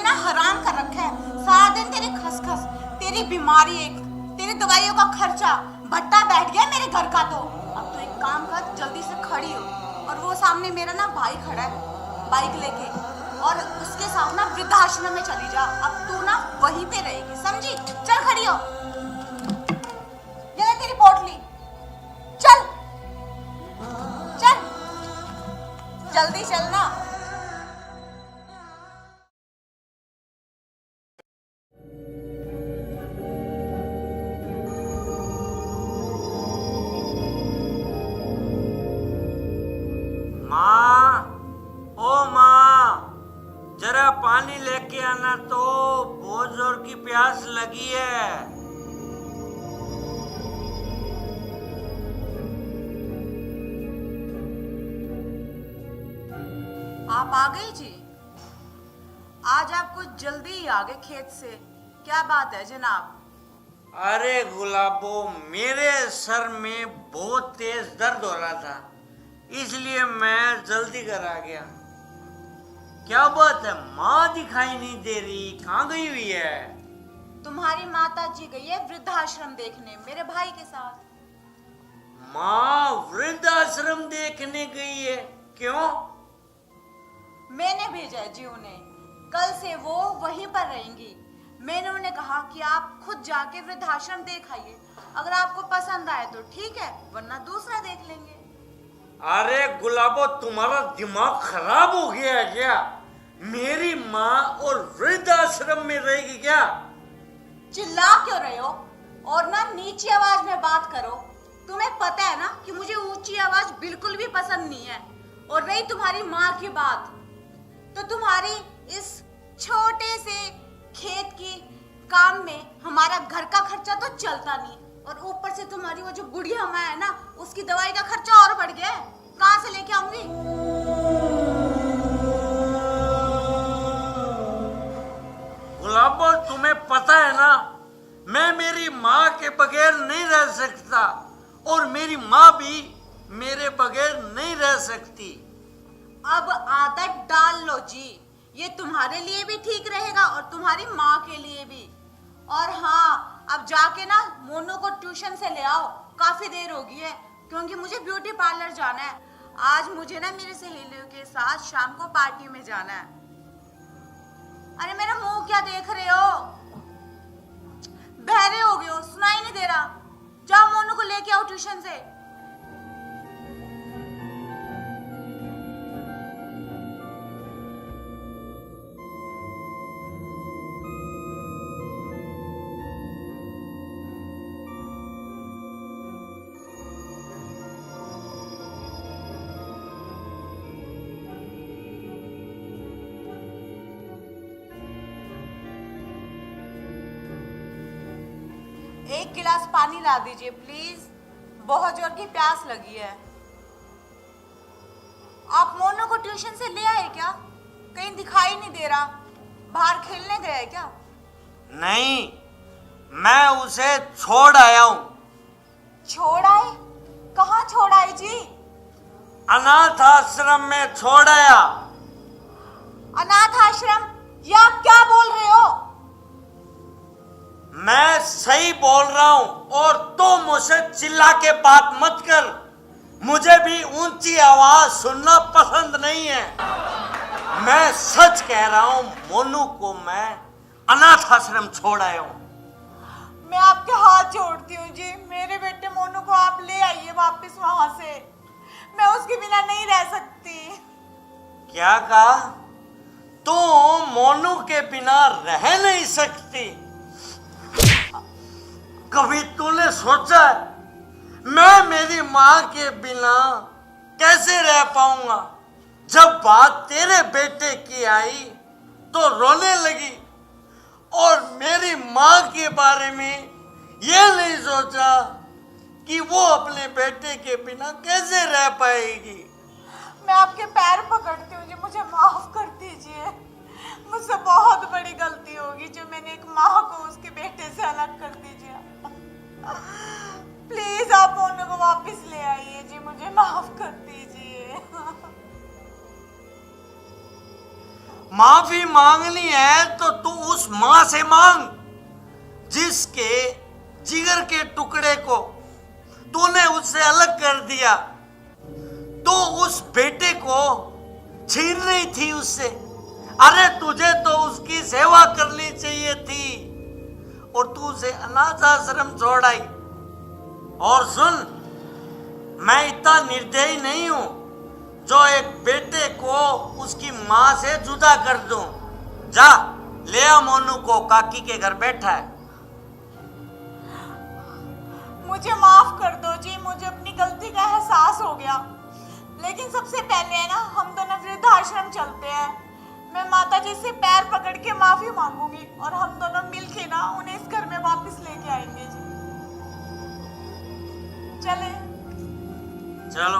ना हराम कर रखा है। सारा दिन तेरी खसखस, तेरी बीमारी, एक तेरी दवाइयों का खर्चा भट्टा बैठ गया मेरे घर का। तो अब तो एक काम कर, जल्दी से खड़ी हो और वो सामने मेरा ना भाई खड़ा है बाइक लेके, और उसके साथ ना वृद्धाश्रम में चली जा। अब तू ना वहीं पे रहेगी, समझी? चल खड़ी हो, ये ले तेरी पोटली, चल चल जल्दी चलना। माँ, ओ माँ, जरा पानी लेके आना, तो बहुत जोर की प्यास लगी है। आप आ गई जी? आज आप कुछ जल्दी ही आ गए खेत से, क्या बात है जनाब? अरे गुलाबो, मेरे सर में बहुत तेज दर्द हो रहा था, इसलिए मैं जल्दी कर आ गया। क्या बात है, माँ दिखाई नहीं दे रही, कहाँ गई हुई है? तुम्हारी माता जी गई है वृद्धाश्रम देखने मेरे भाई के साथ। माँ वृद्धाश्रम देखने गई है? क्यों? मैंने भेजा है जी उन्हें, कल से वो वहीं पर रहेंगी। मैंने उन्हें कहा कि आप खुद जाके वृद्धाश्रम देख आइए, अगर आपको पसंद आए तो ठीक है, वरना दूसरा देख लेंगे। अरे गुलाबो, तुम्हारा दिमाग खराब हो गया है क्या? मेरी माँ और वृद्धाश्रम में रहेगी क्या? चिल्ला क्यों रहे हो? और ना नीची आवाज में बात करो। तुम्हें पता है ना कि मुझे ऊंची आवाज बिल्कुल भी पसंद नहीं है। और रही तुम्हारी माँ की बात, तो तुम्हारी इस छोटे से खेत की काम में हमारा घर का खर्चा तो चलता नहीं, और ऊपर से तुम्हारी वो जो बुढ़िया माँ है ना, उसकी दवाई का खर्चा और बढ़ गया है। कहाँ से लेके आऊंगी? गुलाबो, तुम्हें पता है ना, मैं मेरी माँ के बगैर नहीं रह सकता, और मेरी माँ भी मेरे बगैर नहीं रह सकती। अब आदत डाल लो जी, ये तुम्हारे लिए भी ठीक रहेगा और तुम्हारी माँ के लिए भी। और हाँ, अब जाके ना मोनू को ट्यूशन से ले आओ, काफी देर हो गई है, क्योंकि मुझे ब्यूटी पार्लर जाना है। आज मुझे ना मेरी सहेलियों के साथ शाम को पार्टी में जाना है। अरे मेरा मुंह क्या देख रहे हो? बहरे हो गए हो, सुनाई नहीं दे रहा? जाओ मोनू को लेके आओ ट्यूशन से। एक गिलास पानी ला दीजिए प्लीज, बहुत जोर की प्यास लगी है। आप मोनू को ट्यूशन से ले आए क्या? कहीं दिखाई नहीं दे रहा, बाहर खेलने गया है क्या? नहीं, मैं उसे छोड़ आया हूँ। छोड़ आए? कहाँ छोड़ आए जी? अनाथ आश्रम में छोड़ आया। अनाथ आश्रम? ये आप क्या बोल रहे हो? मैं सही बोल रहा हूँ, और तो मुझसे चिल्ला के बात मत कर। मुझे भी ऊंची आवाज सुनना पसंद नहीं है। मैं सच कह रहा हूँ, मोनू को मैं अनाथ आश्रम छोड़ आया हूँ। मैं आपके हाथ जोड़ती हूँ जी, मेरे बेटे मोनू को आप ले आइए वापस वहां से, मैं उसके बिना नहीं रह सकती। क्या कहा? तू मोनू के बिना रह नहीं सकती? कभी तूने सोचा है मैं मेरी माँ के बिना कैसे रह पाऊंगा? जब बात तेरे बेटे की आई तो रोने लगी, और मेरी माँ के बारे में ये नहीं सोचा कि वो अपने बेटे के बिना कैसे रह पाएगी। मैं आपके पैर पकड़ती हूँ जी, मुझे माफ कर दीजिए। मुझसे बहुत बड़ी गलती होगी जो मैंने एक माँ को उसके बेटे से अलग कर दीजिए। प्लीज आप मोनू को वापस ले आइए जी, मुझे माफ कर दीजिए। माफी मांगनी है तो तू उस मां से मांग जिसके जिगर के टुकड़े को तूने उससे अलग कर दिया। तो उस बेटे को छीन रही थी उससे। अरे तुझे तो उसकी सेवा करनी चाहिए थी और तू उसे अनाथ आश्रम छोड़ाई। और सुन, मैं इतना निर्दयी नहीं हूं जो एक बेटे को उसकी मां से जुदा कर दूं। जा ले आ मोनू को, काकी के घर बैठा है। मुझे माफ कर दो जी, मुझे अपनी गलती का एहसास हो गया। लेकिन सबसे पहले है ना, हम दोनों वृद्धाश्रम चलते हैं। मैं माता जी से पैर पकड़ के माफी मांगूंगी और हम दोनों मिलके ना उन्हें इस घर में वापस लेके आएंगे जी। चले। चलो।